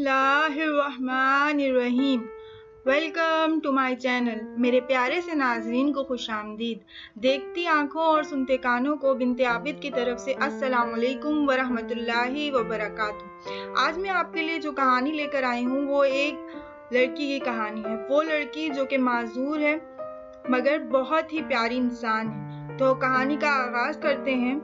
اللہ الرحمن الرحیم۔ Welcome to my channel. میرے پیارے سے ناظرین کو خوش آمدید۔ دیکھتی آنکھوں اور سنتے کانوں کو بنت عابد کی طرف سے السلام علیکم ورحمۃ اللہ وبرکاتہ۔ آج میں آپ کے لیے جو کہانی لے کر آئی ہوں وہ ایک لڑکی کی کہانی ہے۔ وہ لڑکی جو کہ معذور ہے مگر بہت ہی پیاری انسان ہے۔ تو کہانی کا آغاز کرتے ہیں۔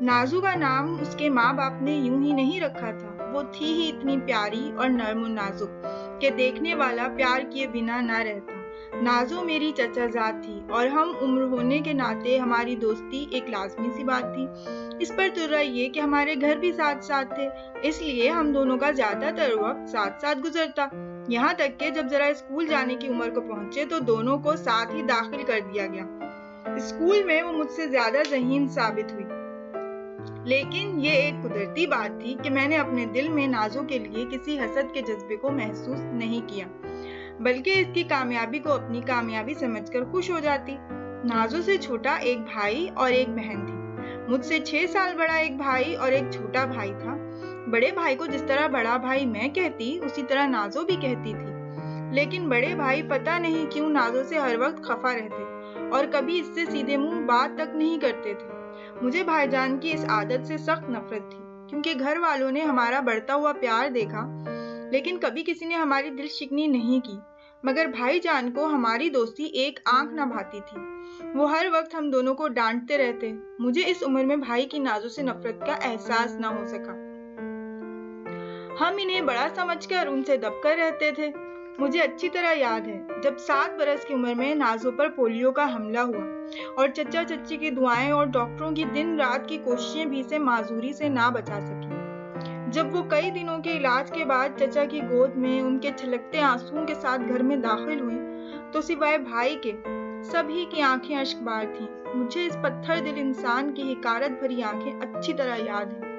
نازو کا نام اس کے ماں باپ نے یوں ہی نہیں رکھا تھا۔ وہ تھی ہی اتنی پیاری اور نرم و نازک کہ دیکھنے والا پیار کیے بنا نہ رہتا۔ نازو میری چچا زاد تھی اور ہم عمر ہونے کے ناطے ہماری دوستی ایک لازمی سی بات تھی۔ اس پر ترا یہ کہ ہمارے گھر بھی ساتھ ساتھ تھے، اس لیے ہم دونوں کا زیادہ تر وقت ساتھ ساتھ گزرتا۔ یہاں تک کہ جب ذرا اسکول جانے کی عمر کو پہنچے تو دونوں کو ساتھ ہی داخل کر دیا گیا۔ اسکول میں وہ مجھ سے زیادہ ذہین ثابت ہوئی، لیکن یہ ایک قدرتی بات تھی کہ میں نے اپنے دل میں نازو کے لیے کسی حسد کے جذبے کو محسوس نہیں کیا، بلکہ اس کی کامیابی کو اپنی کامیابی سمجھ کر خوش ہو جاتی۔ نازو سے چھوٹا ایک بھائی اور ایک بہن تھی۔ مجھ سے 6 سال بڑا ایک بھائی اور ایک چھوٹا بھائی تھا۔ بڑے بھائی کو جس طرح بڑا بھائی میں کہتی اسی طرح نازو بھی کہتی تھی، لیکن بڑے بھائی پتہ نہیں کیوں نازو سے ہر وقت خفا رہتے اور کبھی اس سے سیدھے منہ بات تک نہیں کرتے تھے۔ مجھے بھائی جان کی اس عادت سے سخت نفرت تھی، کیونکہ گھر والوں نے ہمارا بڑھتا ہوا پیار دیکھا لیکن کبھی کسی نے ہماری دل شکنی نہیں کی، مگر بھائی جان کو ہماری دوستی ایک آنکھ نہ بھاتی تھی۔ وہ ہر وقت ہم دونوں کو ڈانٹتے رہتے۔ مجھے اس عمر میں بھائی کی نازو سے نفرت کا احساس نہ ہو سکا۔ ہم انہیں بڑا سمجھ کر ان سے دب کر رہتے تھے۔ مجھے اچھی طرح یاد ہے جب 7 برس کی عمر میں نازو پر پولیو کا حملہ ہوا اور چچا چچی کی دعائیں اور ڈاکٹروں کی دن رات کی کوششیں بھی اسے معذوری سے نہ بچا سکی۔ جب وہ کئی دنوں کے علاج کے بعد چچا کی گود میں ان کے چھلکتے آنسوؤں کے ساتھ گھر میں داخل ہوئی تو سوائے بھائی کے سبھی کی آنکھیں اشک بار تھیں۔ مجھے اس پتھر دل انسان کی حقارت بھری آنکھیں اچھی طرح یاد ہیں،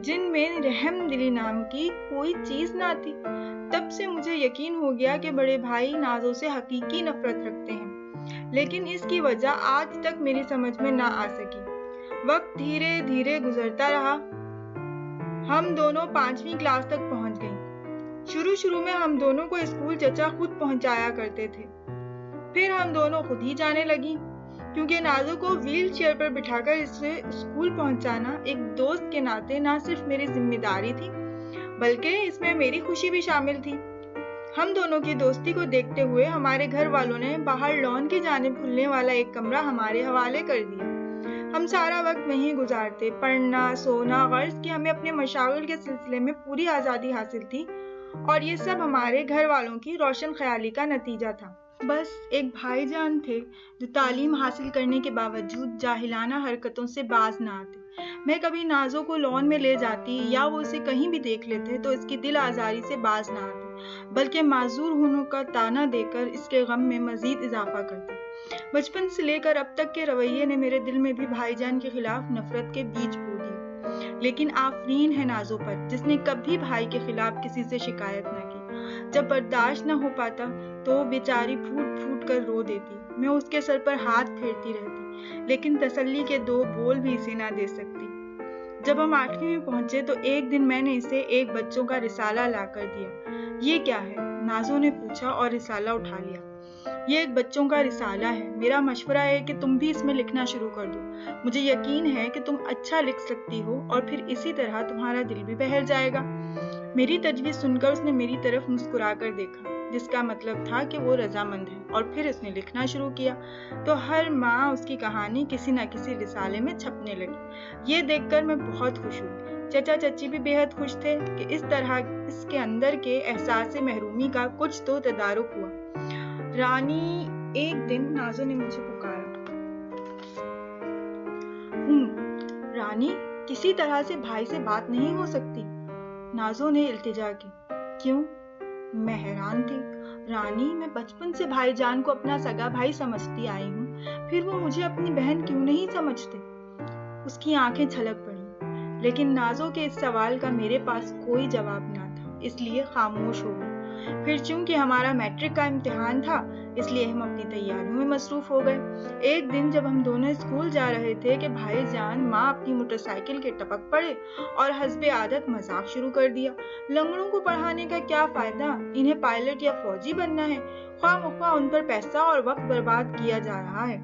جن میں رحم دلی نام کی کوئی چیز نہ تھی۔ تب سے مجھے یقین ہو گیا کہ بڑے بھائی نازو سے حقیقی نفرت رکھتے ہیں، لیکن اس کی وجہ آج تک میری سمجھ میں نہ آ سکی۔ وقت دھیرے دھیرے گزرتا رہا۔ ہم دونوں 5ویں کلاس تک پہنچ گئیں۔ شروع میں ہم دونوں کو اسکول چچا خود پہنچایا کرتے تھے، پھر ہم دونوں خود ہی جانے لگیں، کیونکہ نازو کو ویل چیئر پر بٹھا کر اسے اسکول پہنچانا ایک دوست کے ناطے نہ صرف میری ذمہ داری تھی بلکہ اس میں میری خوشی بھی شامل تھی۔ ہم دونوں کی دوستی کو دیکھتے ہوئے ہمارے گھر والوں نے باہر لان کی جانب کھلنے والا ایک کمرہ ہمارے حوالے کر دیا۔ ہم سارا وقت وہیں گزارتے، پڑھنا، سونا، غرض کہ ہمیں اپنے مشاغل کے سلسلے میں پوری آزادی حاصل تھی، اور یہ سب ہمارے گھر والوں کی روشن خیالی کا نتیجہ تھا۔ بس ایک بھائی جان تھے جو تعلیم حاصل کرنے کے باوجود جاہلانہ حرکتوں سے باز نہ آتے۔ میں کبھی نازو کو لان میں لے جاتی یا وہ اسے کہیں بھی دیکھ لیتے تو اس کی دل آزاری سے باز نہ آتے، بلکہ معذور ہونے کا تانا دے کر اس کے غم میں مزید اضافہ کرتے۔ بچپن سے لے کر اب تک کے رویے نے میرے دل میں بھی بھائی جان کے خلاف نفرت کے بیج بو دیے، لیکن آفرین ہے نازو پر جس نے کبھی بھائی کے خلاف کسی سے شکایت نہ کی۔ جب برداشت نہ ہو پاتا تو وہ بیچاری پھوٹ پھوٹ کر رو دیتی۔ میں اس کے سر پر ہاتھ پھیرتی رہتی، لیکن تسلی کے 2 بول بھی اسے نہ دے سکتی۔ جب ہم 8ویں میں پہنچے تو ایک دن میں نے اسے ایک بچوں کا رسالہ لا کر دیا۔ یہ کیا ہے؟ نازو نے پوچھا اور رسالہ اٹھا لیا۔ یہ ایک بچوں کا رسالہ ہے۔ میرا مشورہ ہے کہ تم بھی اس میں لکھنا شروع کر دو۔ مجھے یقین ہے کہ تم اچھا لکھ سکتی ہو اور پھر اسی طرح تمہارا دل بھی بہل جائے گا۔ میری تجویز سن کر اس نے میری طرف مسکرا کر دیکھا، جس کا مطلب تھا کہ وہ رضامند ہے، اور پھر اس نے لکھنا شروع کیا تو ہر ماہ اس کی کہانی کسی نہ کسی رسالے میں چھپنے لگی۔ یہ دیکھ کر میں بہت خوش ہوئی۔ چچا چچی بھی بے حد خوش تھے کہ اس طرح اس کے اندر کے احساس محرومی کا کچھ تو تدارک ہوا۔ رانی، ایک دن نازو نے مجھے پکارا۔ رانی، کسی طرح سے بھائی سے بات نہیں ہو سکتی؟ نازو نے التجا کی۔ کیوں؟ میں حیران تھی۔ رانی، میں بچپن سے بھائی جان کو اپنا سگا بھائی سمجھتی آئی ہوں، پھر وہ مجھے اپنی بہن کیوں نہیں سمجھتے؟ اس کی آنکھیں چھلک پڑی، لیکن نازو کے اس سوال کا میرے پاس کوئی جواب نہ تھا، اس لیے خاموش ہو گئی۔ پھر چونکہ ہمارا میٹرک کا امتحان تھا اس لیے ہم اپنی تیاریوں میں مصروف ہو گئے۔ ایک دن جب ہم دونوں اسکول جا رہے تھے کہ بھائی جان ماں اپنی موٹر سائیکل کے ٹپک پڑے اور حسب عادت مذاق شروع کر دیا۔ لنگڑوں کو پڑھانے کا کیا فائدہ، انہیں پائلٹ یا فوجی بننا ہے، خواہ مخواہ ان پر پیسہ اور وقت برباد کیا جا رہا ہے۔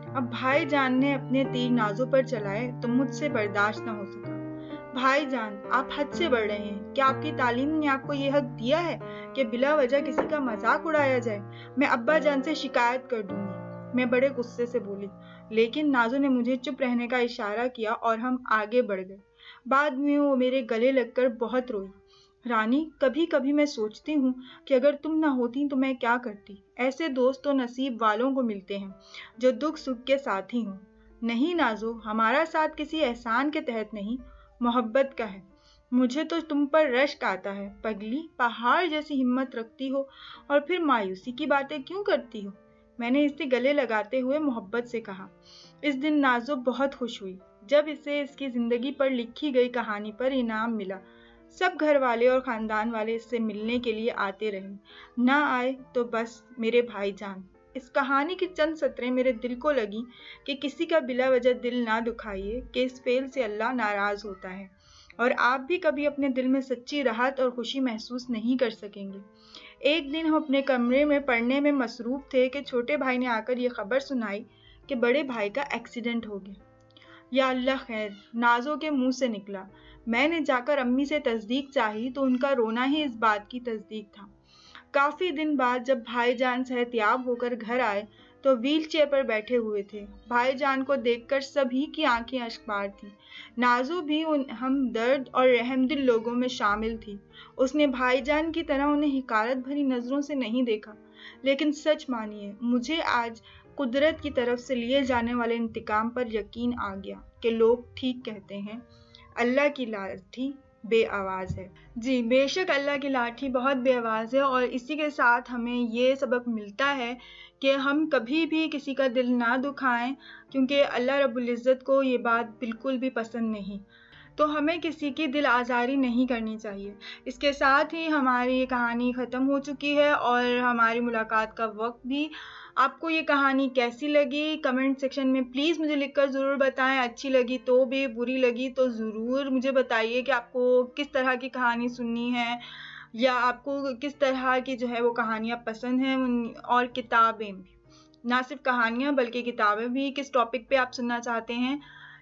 اب بھائی جان نے اپنے تیر نازوں پر چلائے تو مجھ سے برداشت نہ ہو سکا۔ بھائی جان، آپ حد سے بڑھ رہے ہیں۔ کیا آپ کی تعلیم نے آپ کو یہ حق دیا ہے کہ بلا وجہ کسی کا مذاق اڑایا جائے؟ میں ابا جان سے شکایت کر دوں گی، میں بڑے غصے سے بولی۔ لیکن نازو نے مجھے چپ رہنے کا اشارہ کیا اور ہم آگے بڑھ گئے۔ بعد میں وہ میرے گلے لگ کر بہت روئی۔ رانی، کبھی کبھی میں سوچتی ہوں کہ اگر تم نہ ہوتی تو میں کیا کرتی۔ ایسے دوست تو نصیب والوں کو ملتے ہیں جو دکھ سکھ کے ساتھی ہوں۔ نہیں نازو، ہمارا ساتھ کسی احسان کے تحت نہیں، محبت کا ہے۔ مجھے تو تم پر رشک آتا ہے، پگلی، پہاڑ جیسی ہمت رکھتی ہو اور پھر مایوسی کی باتیں کیوں کرتی ہو؟ میں نے اسے گلے لگاتے ہوئے محبت سے کہا۔ اس دن نازو بہت خوش ہوئی جب اسے اس کی زندگی پر لکھی گئی کہانی پر انعام ملا۔ سب گھر والے اور خاندان والے اس سے ملنے کے لیے آتے رہے، نہ آئے تو بس میرے بھائی جان۔ اس کہانی کی چند سطریں میرے دل کو لگی کہ کسی کا بلا وجہ دل نہ دکھائیے کہ اس فعل سے اللہ ناراض ہوتا ہے، اور آپ بھی کبھی اپنے دل میں سچی راحت اور خوشی محسوس نہیں کر سکیں گے۔ ایک دن ہم اپنے کمرے میں پڑھنے میں مصروف تھے کہ چھوٹے بھائی نے آ کر یہ خبر سنائی کہ بڑے بھائی کا ایکسیڈنٹ ہو گیا۔ یا اللہ خیر، نازو کے منہ سے نکلا۔ میں نے جا کر امی سے تصدیق چاہی تو ان کا رونا ہی اس بات کی تصدیق تھا۔ کافی دن بعد جب بھائی جان صحت یاب ہو کر گھر آئے تو ویل چیئر پر بیٹھے ہوئے تھے۔ بھائی جان کو دیکھ کر سبھی کی آنکھیں اشکبار تھیں۔ نازو بھی ہمدرد اور رحم دل لوگوں میں شامل تھی۔ اس نے بھائی جان کی طرح انہیں حقارت بھری نظروں سے نہیں دیکھا، لیکن سچ مانیے مجھے آج قدرت کی طرف سے لیے جانے والے انتقام پر یقین آ گیا کہ لوگ ٹھیک کہتے ہیں، اللہ کی لاٹھی بے آواز ہے۔ جی بے شک اللہ کی لاٹھی بہت بے آواز ہے، اور اسی کے ساتھ ہمیں یہ سبق ملتا ہے کہ ہم کبھی بھی کسی کا دل نہ دکھائیں، کیونکہ اللہ رب العزت کو یہ بات بالکل بھی پسند نہیں۔ تو ہمیں کسی کی دل آزاری نہیں کرنی چاہیے۔ اس کے ساتھ ہی ہماری یہ کہانی ختم ہو چکی ہے اور ہماری ملاقات کا وقت بھی۔ آپ کو یہ کہانی کیسی لگی کمنٹ سیکشن میں پلیز مجھے لکھ کر ضرور بتائیں۔ اچھی لگی تو بھی، بری لگی تو ضرور مجھے بتائیے کہ آپ کو کس طرح کی کہانی سننی ہے، یا آپ کو کس طرح کی جو ہے وہ کہانیاں پسند ہیں، اور کتابیں بھی، نہ صرف کہانیاں بلکہ کتابیں بھی، کس ٹاپک پہ آپ سننا چاہتے ہیں۔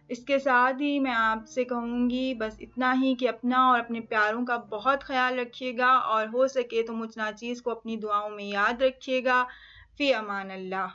اس کے ساتھ ہی میں آپ سے کہوں گی بس اتنا ہی کہ اپنا اور اپنے پیاروں کا بہت خیال رکھیے گا، اور ہو سکے تو مجھ ناچیز کو اپنی دعاؤں میں یاد رکھیے گا۔ فی امان اللہ۔